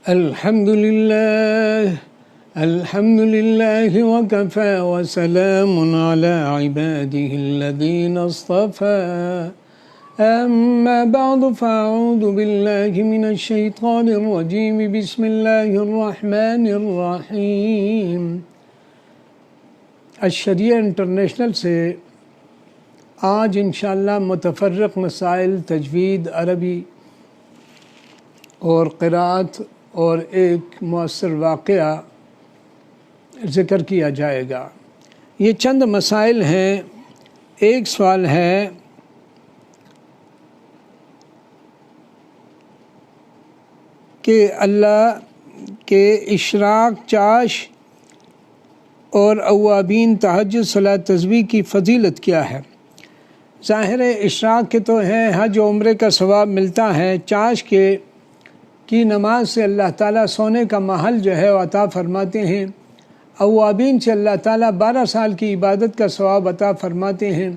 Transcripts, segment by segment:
الحمد لله وكفى وسلام على عباده الذين اصطفى أما بعد فأعوذ بالله من الشيطان الرجيم بسم الله الرحمن الرحيم۔ الشریعہ انٹرنیشنل سے آج انشاءاللہ متفرق مسائل تجوید، عربی اور قراءت اور ایک مؤثر واقعہ ذکر کیا جائے گا۔ یہ چند مسائل ہیں۔ ایک سوال ہے کہ اللہ کے اشراق، چاش اور اوابین، تہجد، صلاۃ تسبیح کی فضیلت کیا ہے؟ ظاہر اشراق کے تو ہے، حج و عمرے کا ثواب ملتا ہے۔ چاش کی نماز سے اللہ تعالیٰ سونے کا محل جو ہے وہ عطا فرماتے ہیں۔ اوابین سے اللہ تعالیٰ 12 سال کی عبادت کا ثواب عطا فرماتے ہیں،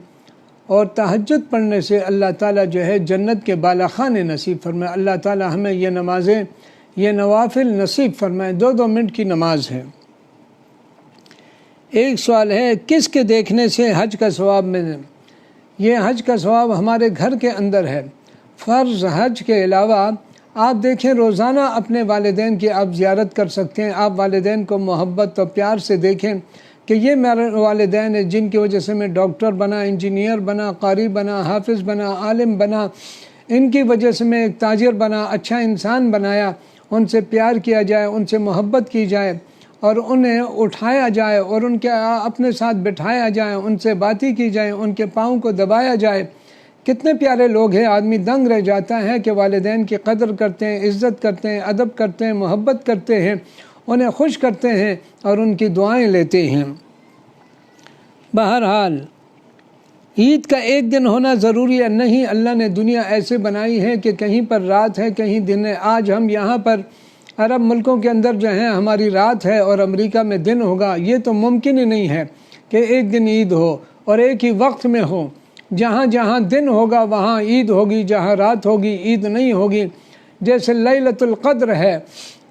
اور تہجد پڑھنے سے اللہ تعالیٰ جو ہے جنت کے بالا خانے نصیب فرمائے۔ اللہ تعالیٰ ہمیں یہ نمازیں، یہ نوافل نصیب فرمائے۔ 2 منٹ کی نماز ہے۔ ایک سوال ہے کس کے دیکھنے سے حج کا ثواب ملے؟ یہ حج کا ثواب ہمارے گھر کے اندر ہے۔ فرض حج کے علاوہ آپ دیکھیں، روزانہ اپنے والدین کی آپ زیارت کر سکتے ہیں۔ آپ والدین کو محبت و پیار سے دیکھیں کہ یہ میرے والدین ہیں جن کی وجہ سے میں ڈاکٹر بنا، انجینئر بنا، قاری بنا، حافظ بنا، عالم بنا، ان کی وجہ سے میں ایک تاجر بنا، اچھا انسان بنایا۔ ان سے پیار کیا جائے، ان سے محبت کی جائے، اور انہیں اٹھایا جائے، اور ان کے اپنے ساتھ بٹھایا جائے، ان سے باتیں کی جائیں، ان کے پاؤں کو دبایا جائے۔ کتنے پیارے لوگ ہیں، آدمی دنگ رہ جاتا ہے کہ والدین کی قدر کرتے ہیں، عزت کرتے ہیں، ادب کرتے ہیں، محبت کرتے ہیں، انہیں خوش کرتے ہیں اور ان کی دعائیں لیتے ہیں۔ بہرحال عید کا ایک دن ہونا ضروری ہے نہیں، اللہ نے دنیا ایسے بنائی ہے کہ کہیں پر رات ہے، کہیں دن ہے۔ آج ہم یہاں پر عرب ملکوں کے اندر جو ہیں ہماری رات ہے اور امریکہ میں دن ہوگا۔ یہ تو ممکن ہی نہیں ہے کہ ایک دن عید ہو اور ایک ہی وقت میں ہو۔ جہاں جہاں دن ہوگا وہاں عید ہوگی، جہاں رات ہوگی عید نہیں ہوگی۔ جیسے لیلۃ القدر ہے،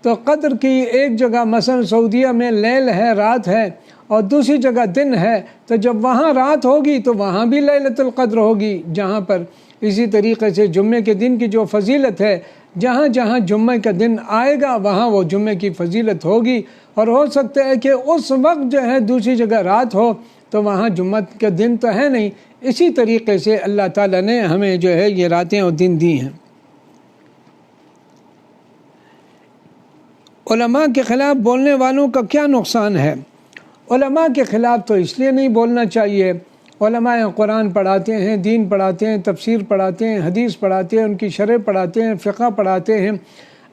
تو قدر کی ایک جگہ مثلا سعودیہ میں لیل ہے، رات ہے، اور دوسری جگہ دن ہے، تو جب وہاں رات ہوگی تو وہاں بھی لیلۃ القدر ہوگی جہاں پر۔ اسی طریقے سے جمعے کے دن کی جو فضیلت ہے، جہاں جہاں جمعے کا دن آئے گا وہاں وہ جمعے کی فضیلت ہوگی، اور ہو سکتا ہے کہ اس وقت جو ہے دوسری جگہ رات ہو تو وہاں جمعہ کا دن تو ہے نہیں۔ اسی طریقے سے اللہ تعالیٰ نے ہمیں جو ہے یہ راتیں اور دن دی ہیں۔ علماء کے خلاف بولنے والوں کا کیا نقصان ہے؟ علماء کے خلاف تو اس لیے نہیں بولنا چاہیے۔ علماء قرآن پڑھاتے ہیں، دین پڑھاتے ہیں، تفسیر پڑھاتے ہیں، حدیث پڑھاتے ہیں، ان کی شرح پڑھاتے ہیں، فقہ پڑھاتے ہیں۔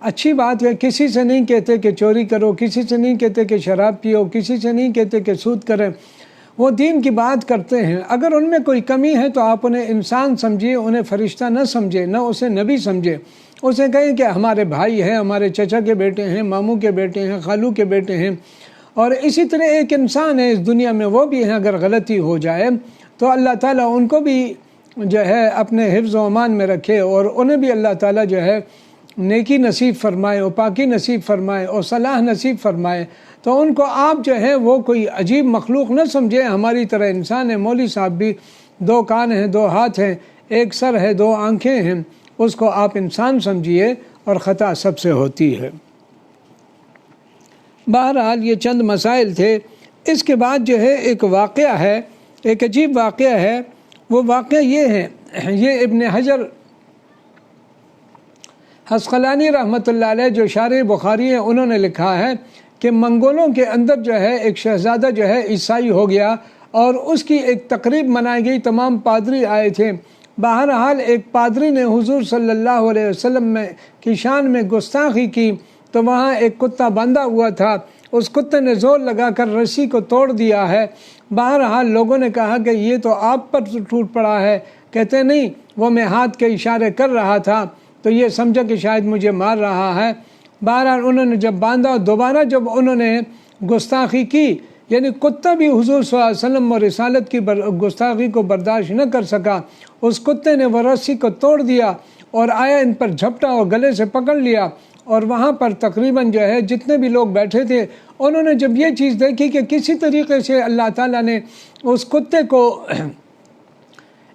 اچھی بات ہے، کسی سے نہیں کہتے کہ چوری کرو، کسی سے نہیں کہتے کہ شراب پیو، کسی سے نہیں کہتے کہ سود کریں۔ وہ دین کی بات کرتے ہیں۔ اگر ان میں کوئی کمی ہے تو آپ انہیں انسان سمجھیے، انہیں فرشتہ نہ سمجھے، نہ اسے نبی سمجھے۔ اسے کہیں کہ ہمارے بھائی ہیں، ہمارے چچا کے بیٹے ہیں، ماموں کے بیٹے ہیں، خالو کے بیٹے ہیں، اور اسی طرح ایک انسان ہے اس دنیا میں، وہ بھی ہیں۔ اگر غلطی ہو جائے تو اللہ تعالیٰ ان کو بھی جو ہے اپنے حفظ و امان میں رکھے، اور انہیں بھی اللہ تعالیٰ جو ہے نیکی نصیب فرمائے اور پاکی نصیب فرمائے اور صلاح نصیب فرمائے۔ تو ان کو آپ جو ہے وہ کوئی عجیب مخلوق نہ سمجھے، ہماری طرح انسان ہے۔ مولوی صاحب بھی 2 کان ہیں، 2 ہاتھ ہیں، 1 سر ہے، 2 آنکھیں ہیں، اس کو آپ انسان سمجھیے، اور خطا سب سے ہوتی ہے۔ بہرحال یہ چند مسائل تھے۔ اس کے بعد جو ہے ایک واقعہ ہے، ایک عجیب واقعہ ہے۔ وہ واقعہ یہ ہے، یہ ابن حجر عسقلانی رحمۃ اللہ علیہ جو شارح بخاری ہیں، انہوں نے لکھا ہے کہ منگولوں کے اندر جو ہے ایک شہزادہ جو ہے عیسائی ہو گیا، اور اس کی ایک تقریب منائی گئی، تمام پادری آئے تھے۔ بہرحال ایک پادری نے حضور صلی اللہ علیہ وسلم کی شان میں گستاخی کی، تو وہاں ایک کتا باندھا ہوا تھا، اس کتے نے زور لگا کر رسی کو توڑ دیا ہے۔ بہرحال لوگوں نے کہا کہ یہ تو آپ پر ٹوٹ پڑا ہے۔ کہتے نہیں، وہ میں ہاتھ کے اشارے کر رہا تھا تو یہ سمجھا کہ شاید مجھے مار رہا ہے۔ بہرحال انہوں نے جب باندھا، دوبارہ جب انہوں نے گستاخی کی، یعنی کتا بھی حضور صلی اللہ علیہ وسلم اور رسالت کی گستاخی کو برداشت نہ کر سکا، اس کتے نے وہ رسی کو توڑ دیا اور آیا ان پر جھپٹا اور گلے سے پکڑ لیا اور وہاں پر تقریباً جو ہے جتنے بھی لوگ بیٹھے تھے انہوں نے جب یہ چیز دیکھی کہ کسی طریقے سے اللہ تعالیٰ نے اس کتے کو،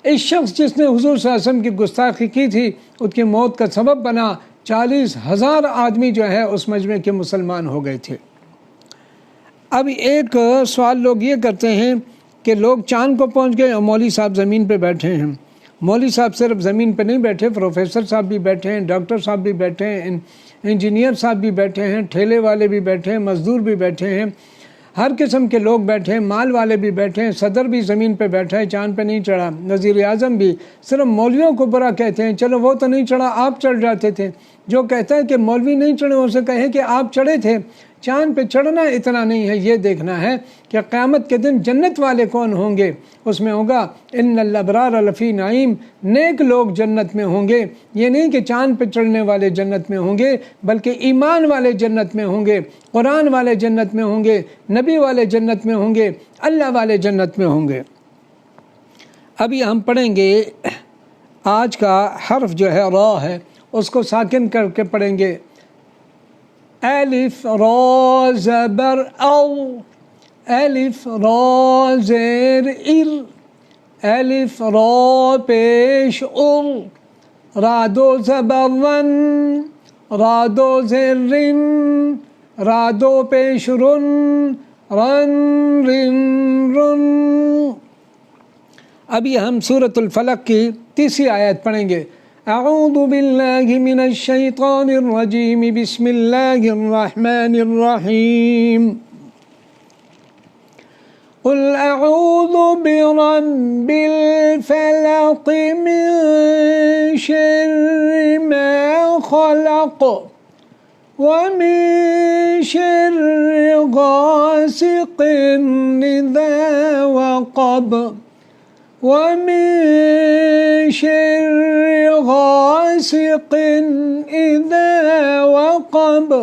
اس شخص جس نے حضور صلی اللہ علیہ وسلم کی گستاخی کی تھی، اس کی موت کا سبب بنا، 40,000 آدمی جو ہے اس مجمع کے مسلمان ہو گئے تھے۔ اب ایک سوال لوگ یہ کرتے ہیں کہ لوگ چاند کو پہنچ گئے اور مولوی صاحب زمین پہ بیٹھے ہیں۔ مولوی صاحب صرف زمین پہ نہیں بیٹھے، پروفیسر صاحب بھی بیٹھے ہیں، ڈاکٹر صاحب بھی بیٹھے ہیں، انجینئر صاحب بھی بیٹھے ہیں، ٹھیلے والے بھی بیٹھے ہیں، مزدور بھی بیٹھے ہیں، ہر قسم کے لوگ بیٹھے ہیں، مال والے بھی بیٹھے ہیں، صدر بھی زمین پہ بیٹھا ہے، چاند پہ نہیں چڑھا، وزیر اعظم بھی۔ صرف مولویوں کو برا کہتے ہیں، چلو وہ تو نہیں چڑھا، آپ چڑھ جاتے تھے۔ جو کہتا ہے کہ مولوی نہیں چڑھے اسے کہیں کہ آپ چڑھے تھے۔ چاند پہ چڑھنا اتنا نہیں ہے، یہ دیکھنا ہے کہ قیامت کے دن جنت والے کون ہوں گے۔ اس میں ہوگا ان الابرار لفی نعیم، نیک لوگ جنت میں ہوں گے۔ یہ نہیں کہ چاند پہ چڑھنے والے جنت میں ہوں گے، بلکہ ایمان والے جنت میں ہوں گے، قرآن والے جنت میں ہوں گے، نبی والے جنت میں ہوں گے، اللہ والے جنت میں ہوں گے۔ ابھی ہم پڑھیں گے، آج کا حرف جو ہے را ہے، اس کو ساکن کر کے پڑھیں گے۔ الف را زبر او، الف را زیر ار، الف را پیش ار، را دو زبر رن، را دو زیر رن، را دو پیش رن، رن رن رن۔ ابھی ہم سورۃ الفلق کی تیسری آیت پڑھیں گے۔ اعوذ باللہ من الشیطان الرجیم، بسم اللہ الرحمن الرحیم۔ قل اعوذ برب الفلق من شر ما خلق ومن شر غاسق اذا وقب ومن شر غاسق اذا وقب۔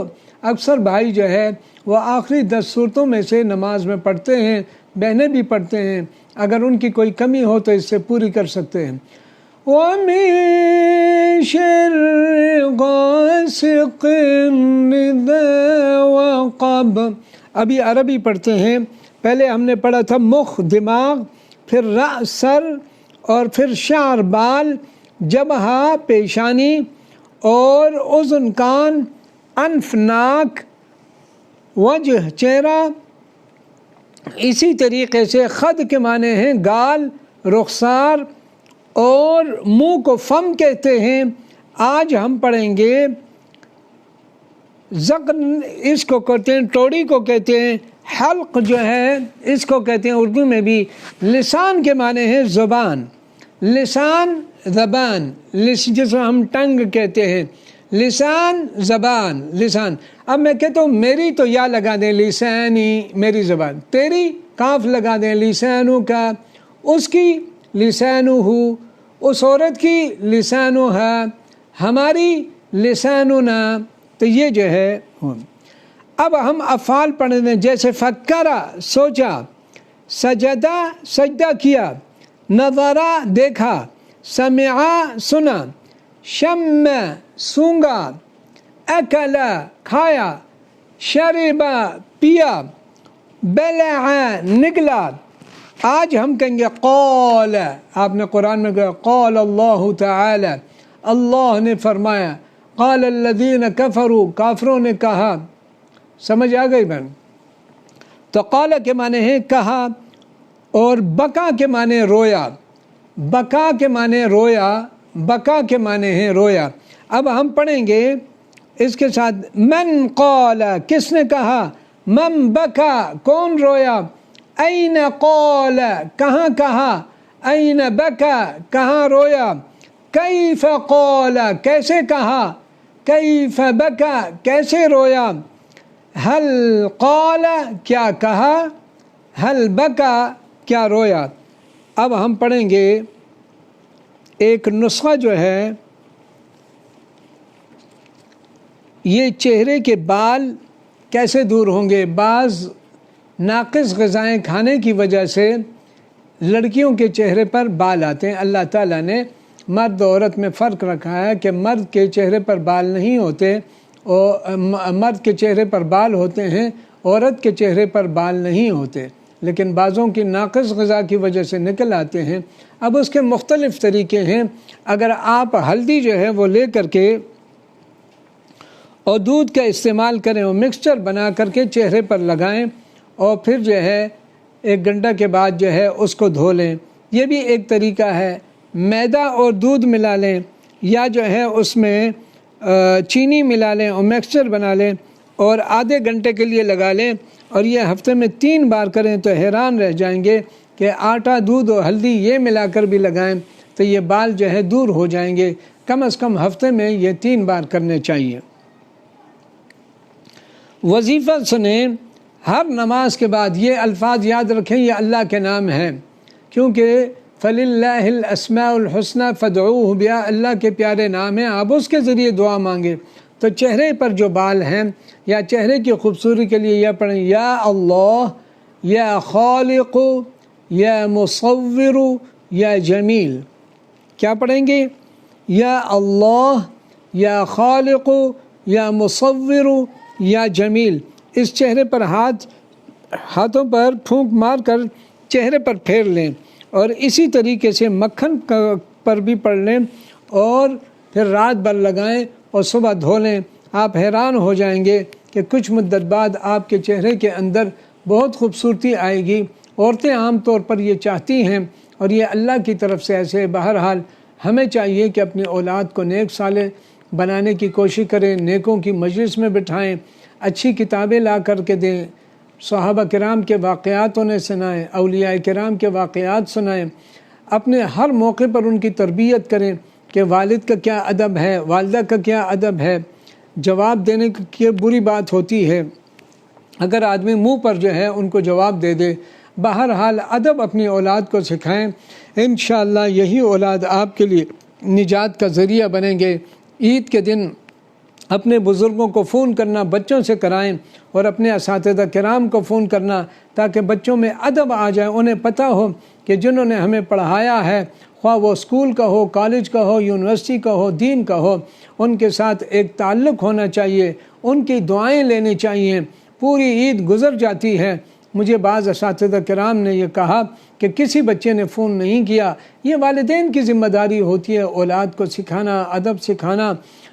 اکثر بھائی جو ہے وہ آخری 10 صورتوں میں سے نماز میں پڑھتے ہیں، بہنیں بھی پڑھتے ہیں، اگر ان کی کوئی کمی ہو تو اس سے پوری کر سکتے ہیں۔ وَمِن شَرِّ غَاسِقٍ إِذَا وَقَبَ۔ ابھی عربی پڑھتے ہیں۔ پہلے ہم نے پڑھا تھا مخ دماغ، پھر رأس سر، اور پھر شعر بال، جبہہ پیشانی، اور اذن کان، انف ناک، وجہ چہرہ۔ اسی طریقے سے خد کے معنی ہیں گال، رخسار، اور منہ کو فم کہتے ہیں۔ آج ہم پڑھیں گے ذقن، اس کو کہتے ہیں، ٹوڑی کو کہتے ہیں، حلق جو ہے اس کو کہتے ہیں اردو میں بھی۔ لسان کے معنی ہے زبان، لسان زبان، جس کو ہم ٹنگ کہتے ہیں، لسان زبان، لسان۔ اب میں کہتا ہوں میری تو یا لگا دیں لسانی، میری زبان، تیری کاف لگا دیں لسانو کا، اس کی لسانو ہو، اس عورت کی لسانو ہے، ہماری لسانونا۔ تو یہ جو ہے اب ہم افعال پڑھیں گے، جیسے فکرہ سوچا، سجدہ سجدہ کیا، نظرہ دیکھا، سمعہ سنا، شم سونگا، اکل کھایا، شرب پیا، بلع نگلا۔ آج ہم کہیں گے قال، آپ نے قرآن میں کہا قال اللہ تعالی، اللہ نے فرمایا، قال الذین کفروا، کافروں نے کہا۔ سمجھ آ گئی بہن؟ تو قال کے معنی ہے کہا، اور بکا کے معنی رویا، بکا کے معنی رویا، بکا کے معنی ہے رویا۔ اب ہم پڑھیں گے اس کے ساتھ من قال، کس نے کہا، من بکا، کون رویا، این قال، کہاں کہا، این بکا، کہاں رویا، کیف قال، کیسے کہا، کیف بکا، کیسے رویا، حل قال، کیا کہا، حل بکا، کیا رویا۔ اب ہم پڑھیں گے ایک نسخہ جو ہے، یہ چہرے کے بال کیسے دور ہوں گے۔ بعض ناقص غذائیں کھانے کی وجہ سے لڑکیوں کے چہرے پر بال آتے ہیں۔ اللہ تعالیٰ نے مرد و عورت میں فرق رکھا ہے کہ مرد کے چہرے پر بال نہیں ہوتے، اور مرد کے چہرے پر بال ہوتے ہیں، عورت کے چہرے پر بال نہیں ہوتے، لیکن بعضوں کی ناقص غذا کی وجہ سے نکل آتے ہیں۔ اب اس کے مختلف طریقے ہیں۔ اگر آپ ہلدی جو ہے وہ لے کر کے اور دودھ کا استعمال کریں اور مکسچر بنا کر کے چہرے پر لگائیں اور پھر جو ہے 1 گھنٹہ کے بعد جو ہے اس کو دھو لیں، یہ بھی ایک طریقہ ہے۔ میدا اور دودھ ملا لیں یا جو ہے اس میں چینی ملا لیں اور مکسچر بنا لیں اور آدھے گھنٹے کے لیے لگا لیں، اور یہ ہفتے میں 3 بار کریں تو حیران رہ جائیں گے کہ آٹا، دودھ اور ہلدی یہ ملا کر بھی لگائیں تو یہ بال جو ہے دور ہو جائیں گے۔ کم از کم ہفتے میں یہ 3 بار کرنے چاہیے۔ وظیفہ سنیں، ہر نماز کے بعد یہ الفاظ یاد رکھیں، یہ اللہ کے نام ہیں، کیونکہ فَلِلَّهِ الْأَسْمَاءُ الْحُسْنَى فَادْعُوهُ بِهَا، اللہ کے پیارے نام ہیں، آپ اس کے ذریعے دعا مانگے۔ تو چہرے پر جو بال ہیں یا چہرے کی خوبصورتی کے لیے یہ پڑھیں، یا اللہ، یا خالق، یا مصور، یا جمیل۔ کیا پڑھیں گے؟ یا اللہ، یا خالق، یا مصور، یا جمیل۔ اس چہرے پر ہاتھوں پر پھونک مار کر چہرے پر پھیر لیں، اور اسی طریقے سے مکھن پر بھی پڑھ لیں اور پھر رات بھر لگائیں اور صبح دھو لیں۔ آپ حیران ہو جائیں گے کہ کچھ مدت بعد آپ کے چہرے کے اندر بہت خوبصورتی آئے گی۔ عورتیں عام طور پر یہ چاہتی ہیں اور یہ اللہ کی طرف سے ایسے۔ بہرحال ہمیں چاہیے کہ اپنی اولاد کو نیک صالح بنانے کی کوشش کریں، نیکوں کی مجلس میں بٹھائیں، اچھی کتابیں لا کر کے دیں، صحابہ کرام کے واقعات انہیں سنائیں، اولیاء کرام کے واقعات سنائیں، اپنے ہر موقع پر ان کی تربیت کریں کہ والد کا کیا ادب ہے، والدہ کا کیا ادب ہے۔ جواب دینے کی بری بات ہوتی ہے اگر آدمی منہ پر جو ہے ان کو جواب دے دے۔ بہرحال ادب اپنی اولاد کو سکھائیں، انشاءاللہ یہی اولاد آپ کے لیے نجات کا ذریعہ بنیں گے۔ عید کے دن اپنے بزرگوں کو فون کرنا بچوں سے کرائیں، اور اپنے اساتذہ کرام کو فون کرنا، تاکہ بچوں میں ادب آ جائے، انہیں پتہ ہو کہ جنہوں نے ہمیں پڑھایا ہے، خواہ وہ اسکول کا ہو، کالج کا ہو، یونیورسٹی کا ہو، دین کا ہو، ان کے ساتھ ایک تعلق ہونا چاہیے، ان کی دعائیں لینی چاہیے۔ پوری عید گزر جاتی ہے، مجھے بعض اساتذہ کرام نے یہ کہا کہ کسی بچے نے فون نہیں کیا۔ یہ والدین کی ذمہ داری ہوتی ہے اولاد کو سکھانا، ادب سکھانا،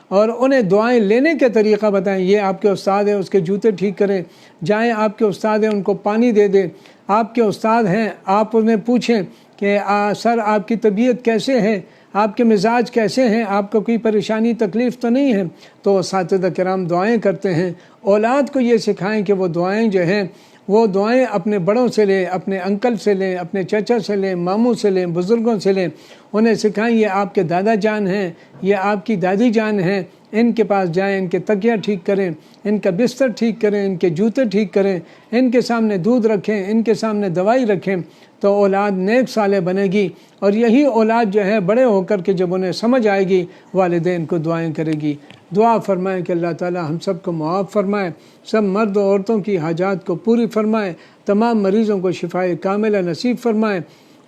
اور انہیں دعائیں لینے کے طریقہ بتائیں۔ یہ آپ کے استاد ہیں، اس کے جوتے ٹھیک کریں، جائیں آپ کے استاد ہیں ان کو پانی دے دیں، آپ کے استاد ہیں آپ انہیں پوچھیں کہ سر آپ کی طبیعت کیسے ہے، آپ کے مزاج کیسے ہیں، آپ کو کوئی پریشانی تکلیف تو نہیں ہے؟ تو اساتذہ کرام دعائیں کرتے ہیں۔ اولاد کو یہ سکھائیں کہ وہ دعائیں جو ہیں وہ دعائیں اپنے بڑوں سے لیں، اپنے انکل سے لیں، اپنے چچا سے لیں، ماموں سے لیں، بزرگوں سے لیں، انہیں سکھائیں یہ آپ کے دادا جان ہیں، یہ آپ کی دادی جان ہیں، ان کے پاس جائیں، ان کے تکیہ ٹھیک کریں، ان کا بستر ٹھیک کریں، ان کے جوتے ٹھیک کریں، ان کے سامنے دودھ رکھیں، ان کے سامنے دوائی رکھیں، تو اولاد نیک صالح بنے گی۔ اور یہی اولاد جو ہے بڑے ہو کر کے جب انہیں سمجھ آئے گی والدین کو دعائیں کرے گی۔ دعا فرمائیں کہ اللہ تعالی ہم سب کو معاف فرمائے، سب مرد و عورتوں کی حاجات کو پوری فرمائے، تمام مریضوں کو شفائے کاملہ نصیب فرمائے،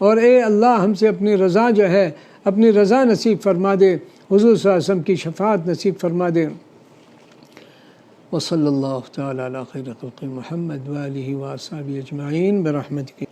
اور اے اللہ ہم سے اپنی رضا جو ہے اپنی رضا نصیب فرما دے، حضور صلی اللہ علیہ وسلم کی شفاعت نصیب فرما دے۔ وصلی اللہ تعالی علی خیر خلق محمد وآلہ وصحبہ اجمعین برحمتک۔